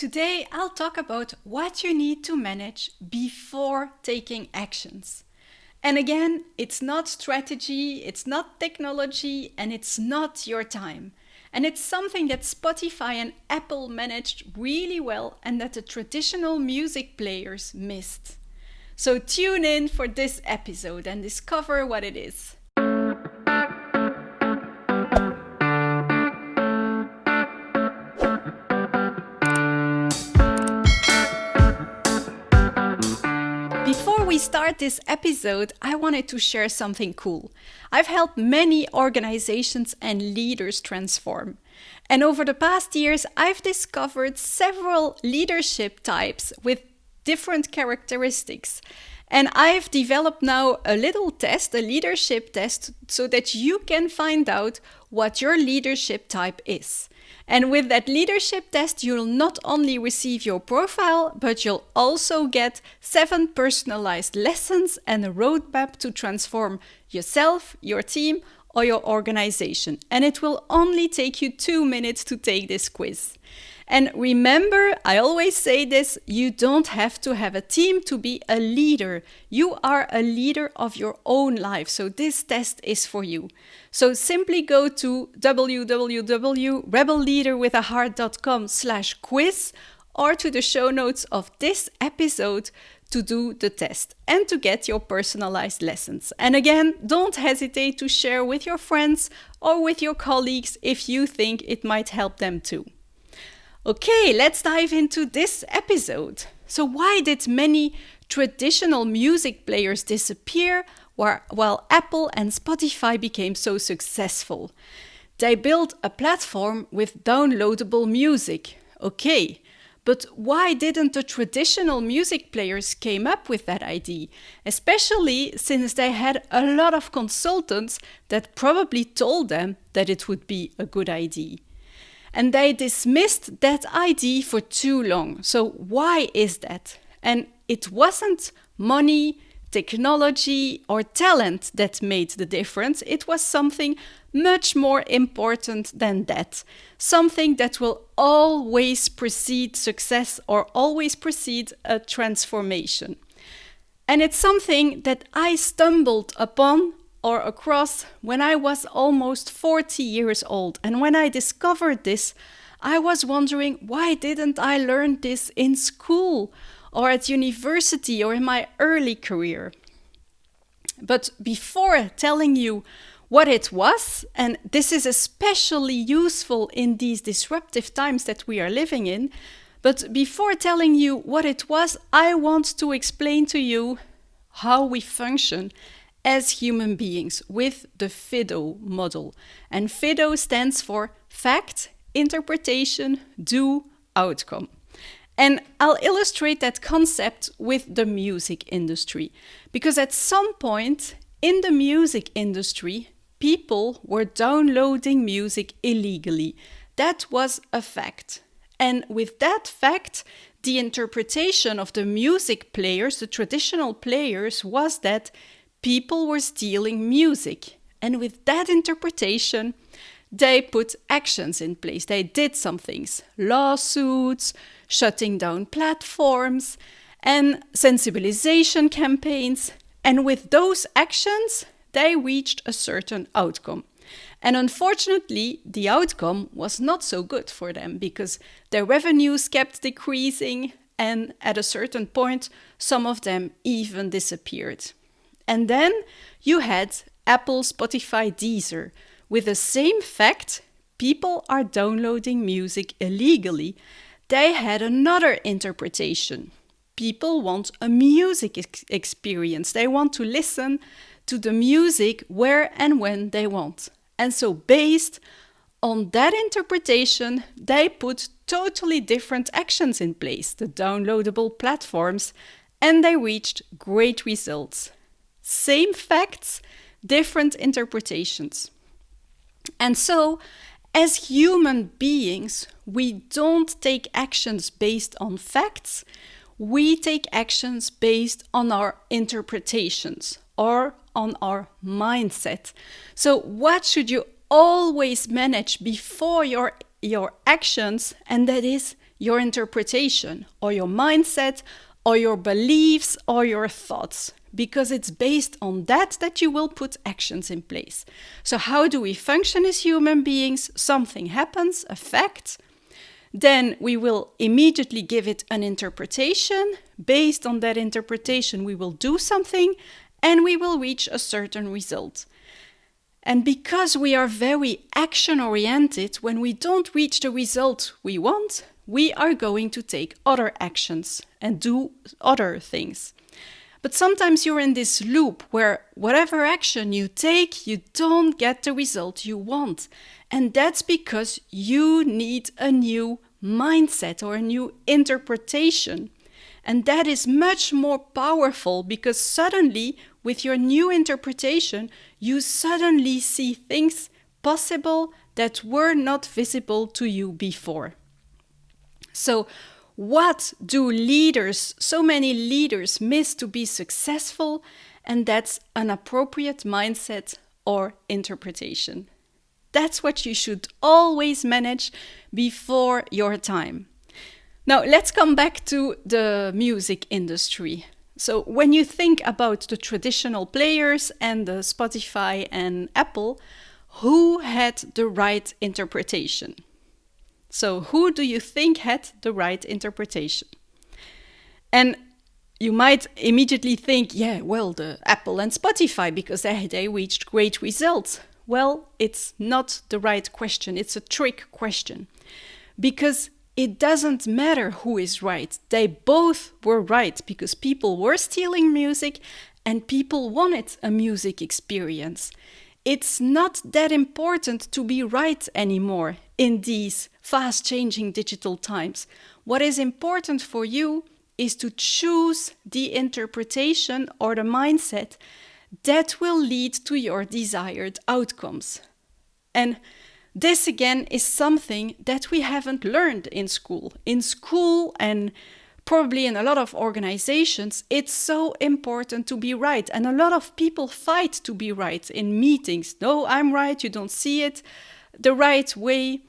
Today I'll talk about what you need to manage before taking actions. And again, it's not strategy, it's not technology, and it's not your time. And it's something that Spotify and Apple managed really well and that the traditional music players missed. So tune in for this episode and discover what it is. Before we start this episode, I wanted to share something cool. I've helped many organizations and leaders transform. And over the past years, I've discovered several leadership types with different characteristics. And I've developed now a little test, a leadership test, so that you can find out what your leadership type is. And with that leadership test, you'll not only receive your profile, but you'll also get 7 personalized lessons and a roadmap to transform yourself, your team, or your organization. And it will only take you 2 minutes to take this quiz. And remember, I always say this, you don't have to have a team to be a leader. You are a leader of your own life. So this test is for you. So simply go to www.rebelleaderwithaheart.com/quiz or to the show notes of this episode to do the test and to get your personalized lessons. And again, don't hesitate to share with your friends or with your colleagues if you think it might help them too. Okay, let's dive into this episode. So why did many traditional music players disappear while Apple and Spotify became so successful? They built a platform with downloadable music. Okay, but why didn't the traditional music players came up with that idea? Especially since they had a lot of consultants that probably told them that it would be a good idea. And they dismissed that idea for too long. So why is that? And it wasn't money, technology, or talent that made the difference. It was something much more important than that. Something that will always precede success or always precede a transformation. And it's something that I stumbled upon or across when I was almost 40 years old. And when I discovered this, I was wondering, why didn't I learn this in school or at university or in my early career? But before telling you what it was, and this is especially useful in these disruptive times that we are living in, but before telling you what it was, I want to explain to you how we function as human beings with the FIDO model. And FIDO stands for fact, interpretation, do, outcome. And I'll illustrate that concept with the music industry. Because at some point in the music industry, people were downloading music illegally. That was a fact. And with that fact, the interpretation of the music players, the traditional players, was that people were stealing music. And with that interpretation, they put actions in place. They did some things. Lawsuits, shutting down platforms, and sensibilization campaigns. And with those actions, they reached a certain outcome. And unfortunately, the outcome was not so good for them because their revenues kept decreasing, and at a certain point, some of them even disappeared. And then you had Apple, Spotify, Deezer. With the same fact, people are downloading music illegally. They had another interpretation. People want a music experience. They want to listen to the music where and when they want. And so based on that interpretation, they put totally different actions in place, the downloadable platforms, and they reached great results. Same facts, different interpretations. And so, as human beings, we don't take actions based on facts, we take actions based on our interpretations or on our mindset. So what should you always manage before your actions? And that is your interpretation or your mindset or your beliefs or your thoughts, because it's based on that you will put actions in place. So how do we function as human beings? Something happens, a fact. Then we will immediately give it an interpretation. Based on that interpretation, we will do something and we will reach a certain result. And because we are very action-oriented, when we don't reach the result we want, we are going to take other actions and do other things. But sometimes you're in this loop where whatever action you take, you don't get the result you want. And that's because you need a new mindset or a new interpretation. And that is much more powerful because suddenly, with your new interpretation, you suddenly see things possible that were not visible to you before. So, what do so many leaders miss to be successful? And that's an appropriate mindset or interpretation. That's what you should always manage before your time. Now, let's come back to the music industry. So when you think about the traditional players and the Spotify and Apple, who had the right interpretation? So who do you think had the right interpretation? And you might immediately think, the Apple and Spotify, because they reached great results. Well, it's not the right question. It's a trick question. Because it doesn't matter who is right. They both were right because people were stealing music and people wanted a music experience. It's not that important to be right anymore in these fast-changing digital times. What is important for you is to choose the interpretation or the mindset that will lead to your desired outcomes. And this again is something that we haven't learned in school. In school and probably in a lot of organizations, it's so important to be right. And a lot of people fight to be right in meetings. No, I'm right, you don't see it the right way.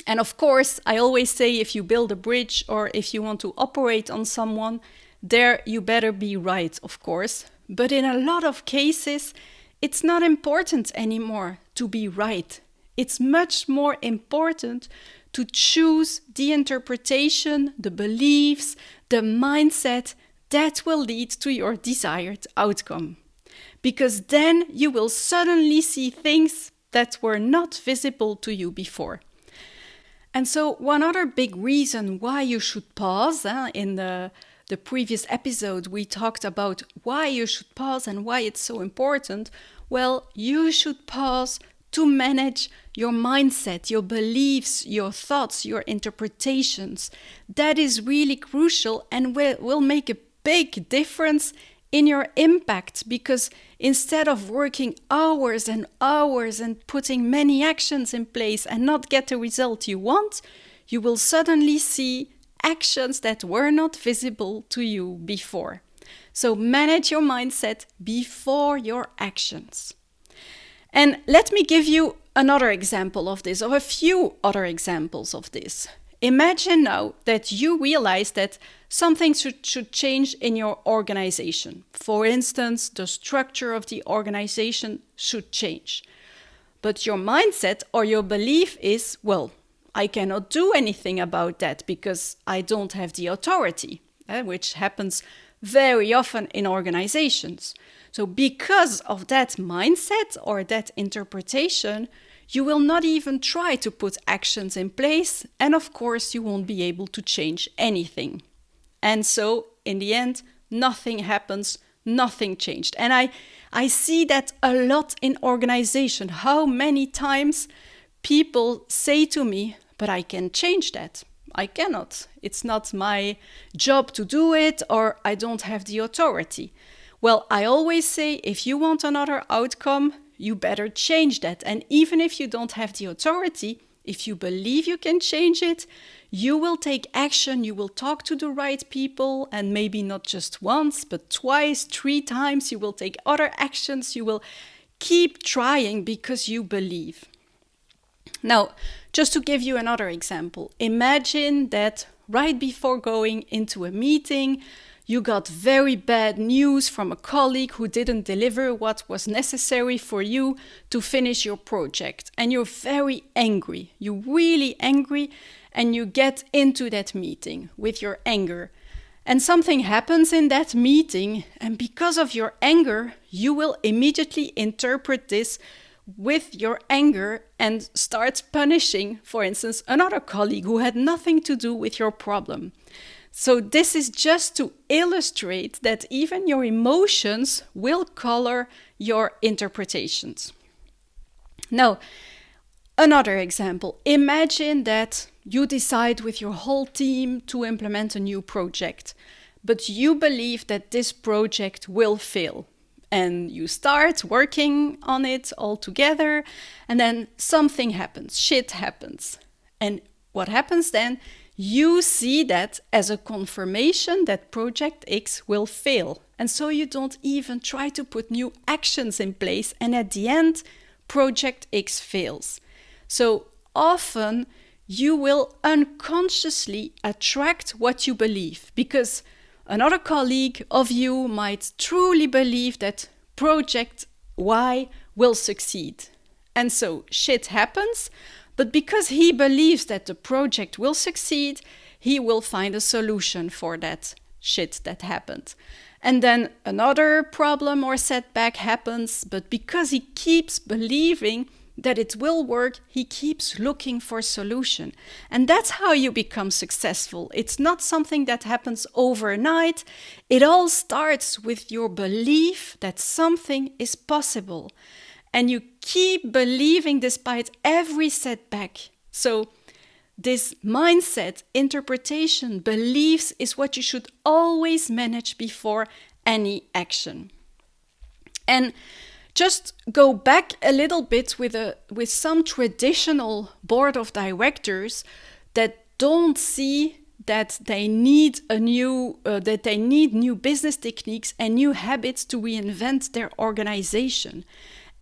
And of course, I always say if you build a bridge or if you want to operate on someone, there you better be right, of course. But in a lot of cases, it's not important anymore to be right. It's much more important to choose the interpretation, the beliefs, the mindset that will lead to your desired outcome. Because then you will suddenly see things that were not visible to you before. And so one other big reason why you should pause, in the previous episode we talked about why you should pause and why it's so important. Well, you should pause to manage your mindset, your beliefs, your thoughts, your interpretations. That is really crucial and will make a big difference in your impact, because instead of working hours and hours and putting many actions in place and not get the result you want, you will suddenly see actions that were not visible to you before. So manage your mindset before your actions. And let me give you another example of this, or a few other examples of this. Imagine now that you realize that something should change in your organization. For instance, the structure of the organization should change. But your mindset or your belief is, well, I cannot do anything about that because I don't have the authority, which happens very often in organizations. So because of that mindset or that interpretation, you will not even try to put actions in place, and of course you won't be able to change anything. And so in the end, nothing happens, nothing changed. And I see that a lot in organization, how many times people say to me, but I can change that. I cannot. It's not my job to do it, or I don't have the authority. Well, I always say, if you want another outcome, you better change that. And even if you don't have the authority, if you believe you can change it, you will take action, you will talk to the right people, and maybe not just once, but twice, 3 times, you will take other actions, you will keep trying because you believe. Now, Just to give you another example, imagine that right before going into a meeting, you got very bad news from a colleague who didn't deliver what was necessary for you to finish your project. And you're very angry. You're really angry, and you get into that meeting with your anger. And something happens in that meeting, and because of your anger, you will immediately interpret this with your anger and start punishing, for instance, another colleague who had nothing to do with your problem. So this is just to illustrate that even your emotions will color your interpretations. Now, another example. Imagine that you decide with your whole team to implement a new project, but you believe that this project will fail. And you start working on it all together, and then something happens, shit happens. And what happens then? You see that as a confirmation that Project X will fail. And so you don't even try to put new actions in place. And at the end, Project X fails. So often you will unconsciously attract what you believe, because another colleague of you might truly believe that Project Y will succeed. And so shit happens. But because he believes that the project will succeed, he will find a solution for that shit that happened. And then another problem or setback happens, but because he keeps believing that it will work, he keeps looking for a solution. And that's how you become successful. It's not something that happens overnight. It all starts with your belief that something is possible. And you keep believing despite every setback. So this mindset, interpretation, beliefs is what you should always manage before any action. And just go back a little bit with some traditional board of directors that don't see that they need new business techniques and new habits to reinvent their organization.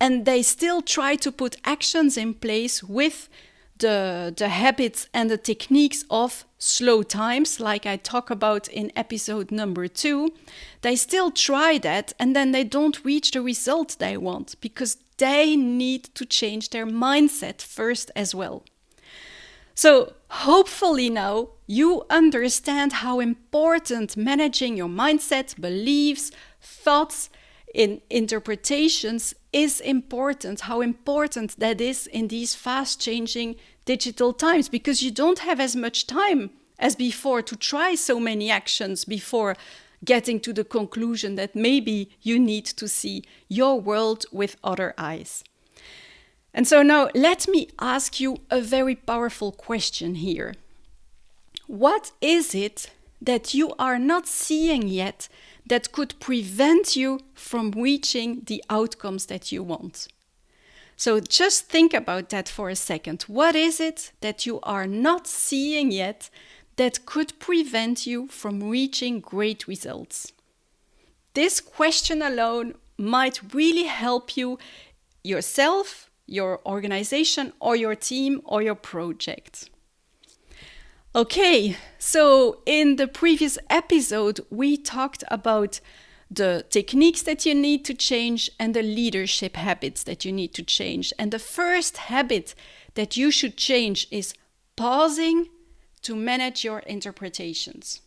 And they still try to put actions in place with the habits and the techniques of slow times, like I talk about in episode number 2. They still try that, and then they don't reach the result they want because they need to change their mindset first as well. So hopefully now you understand how important managing your mindset, beliefs, thoughts, in interpretations is important, how important that is in these fast-changing digital times, because you don't have as much time as before to try so many actions before getting to the conclusion that maybe you need to see your world with other eyes. And so now let me ask you a very powerful question here. What is it that you are not seeing yet that could prevent you from reaching the outcomes that you want? So just think about that for a second. What is it that you are not seeing yet that could prevent you from reaching great results? This question alone might really help you yourself, your organization, or your team, or your project. Okay, so in the previous episode, we talked about the techniques that you need to change and the leadership habits that you need to change. And the first habit that you should change is pausing to manage your interpretations.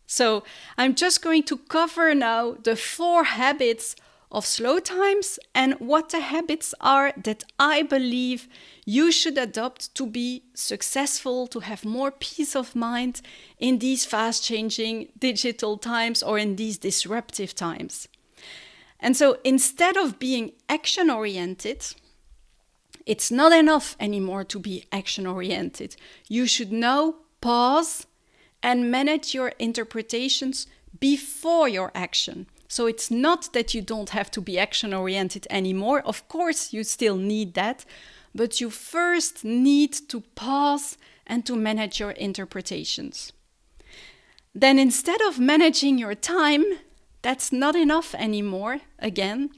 So I'm just going to cover now the 4 habits of slow times and what the habits are that I believe you should adopt to be successful, to have more peace of mind in these fast-changing digital times or in these disruptive times. And so instead of being action-oriented, it's not enough anymore to be action-oriented. You should now pause and manage your interpretations before your action. So it's not that you don't have to be action-oriented anymore. Of course, you still need that. But you first need to pause and to manage your interpretations. Then instead of managing your time, that's not enough anymore. Again,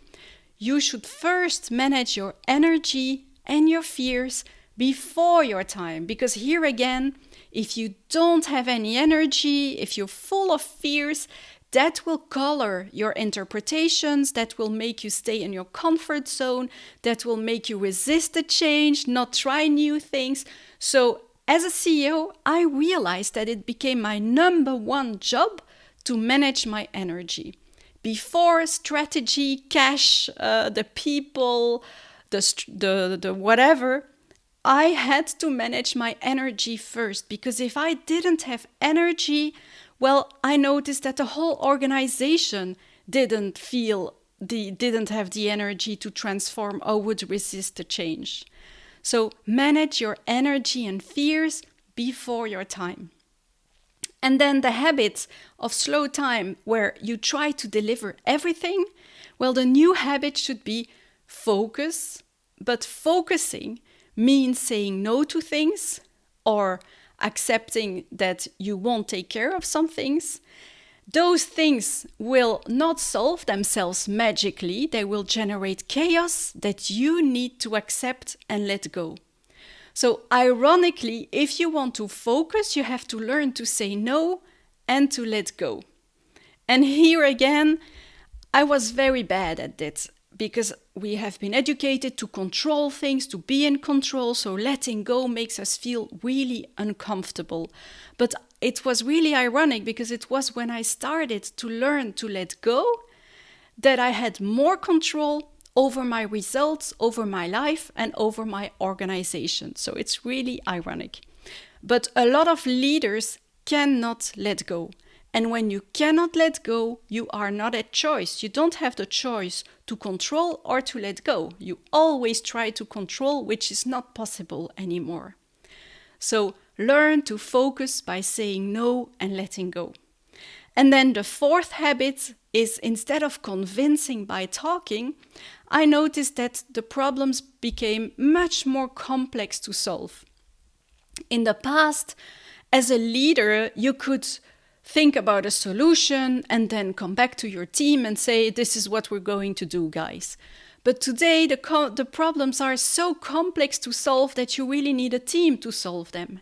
you should first manage your energy and your fears before your time. Because here again, if you don't have any energy, if you're full of fears, that will color your interpretations, that will make you stay in your comfort zone, that will make you resist the change, not try new things. So as a CEO, I realized that it became my number one job to manage my energy. Before strategy, cash, the people, the whatever, I had to manage my energy first, because if I didn't have energy, well, I noticed that the whole organization didn't have the energy to transform or would resist the change. So manage your energy and fears before your time. And then the habit of slow time, where you try to deliver everything, well, the new habit should be focus, but focusing means saying no to things or accepting that you won't take care of some things. Those things will not solve themselves magically. They will generate chaos that you need to accept and let go. So ironically, if you want to focus, you have to learn to say no and to let go. And here again, I was very bad at it, because we have been educated to control things, to be in control, so letting go makes us feel really uncomfortable. But it was really ironic, because it was when I started to learn to let go that I had more control over my results, over my life, and over my organization. So it's really ironic. But a lot of leaders cannot let go. And when you cannot let go, you are not at choice. You don't have the choice to control or to let go. You always try to control, which is not possible anymore. So learn to focus by saying no and letting go. And then the fourth habit is, instead of convincing by talking, I noticed that the problems became much more complex to solve. In the past, as a leader, you could think about a solution and then come back to your team and say, this is what we're going to do, guys. But today, the problems are so complex to solve that you really need a team to solve them.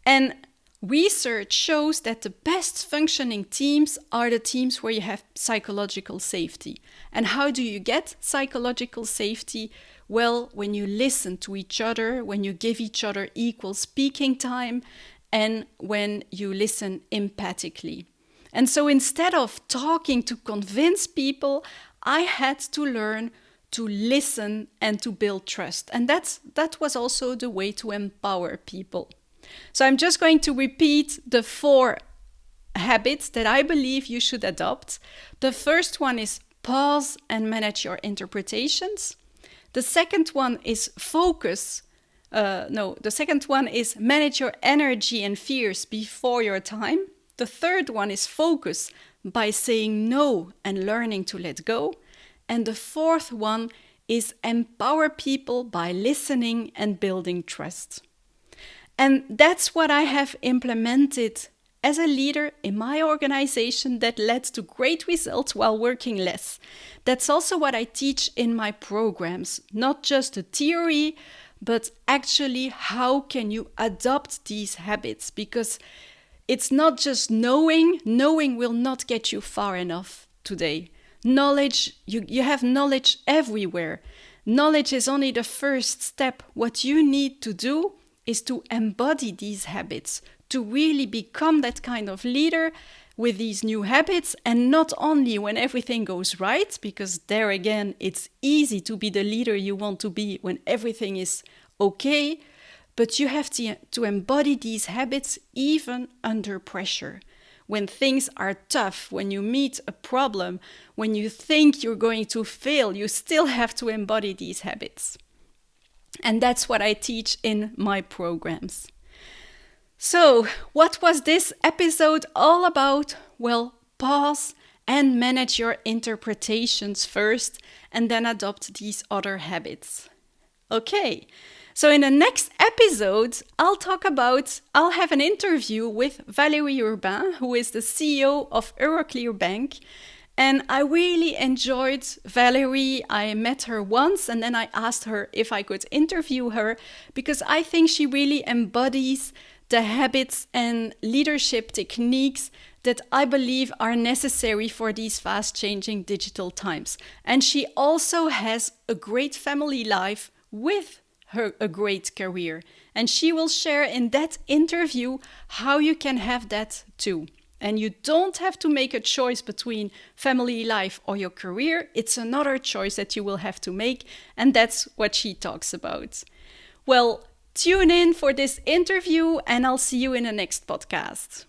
And research shows that the best functioning teams are the teams where you have psychological safety. And how do you get psychological safety? Well, when you listen to each other, when you give each other equal speaking time, and when you listen empathically. And so instead of talking to convince people, I had to learn to listen and to build trust. And that was also the way to empower people. So I'm just going to repeat the 4 habits that I believe you should adopt. The first one is pause and manage your interpretations. The second one is focus. The second one is manage your energy and fears before your time. The third one is focus by saying no and learning to let go. And the fourth one is empower people by listening and building trust. And that's what I have implemented as a leader in my organization that led to great results while working less. That's also what I teach in my programs, not just the theory, but actually how can you adopt these habits? Because it's not just knowing will not get you far enough today. Knowledge, you have knowledge everywhere. Knowledge is only the first step. What you need to do is to embody these habits, to really become that kind of leader with these new habits, and not only when everything goes right, because there again, it's easy to be the leader you want to be when everything is okay, but you have to embody these habits even under pressure. When things are tough, when you meet a problem, when you think you're going to fail, you still have to embody these habits. And that's what I teach in my programs. So, what was this episode all about? Well, pause and manage your interpretations first, and then adopt these other habits. Okay, so in the next episode, I'll have an interview with Valérie Urbain, who is the CEO of Euroclear Bank. And I really enjoyed Valerie. I met her once and then I asked her if I could interview her because I think she really embodies the habits and leadership techniques that I believe are necessary for these fast changing digital times. And she also has a great family life with a great career. And she will share in that interview how you can have that too. And you don't have to make a choice between family life or your career. It's another choice that you will have to make. And that's what she talks about. Well, tune in for this interview and I'll see you in the next podcast.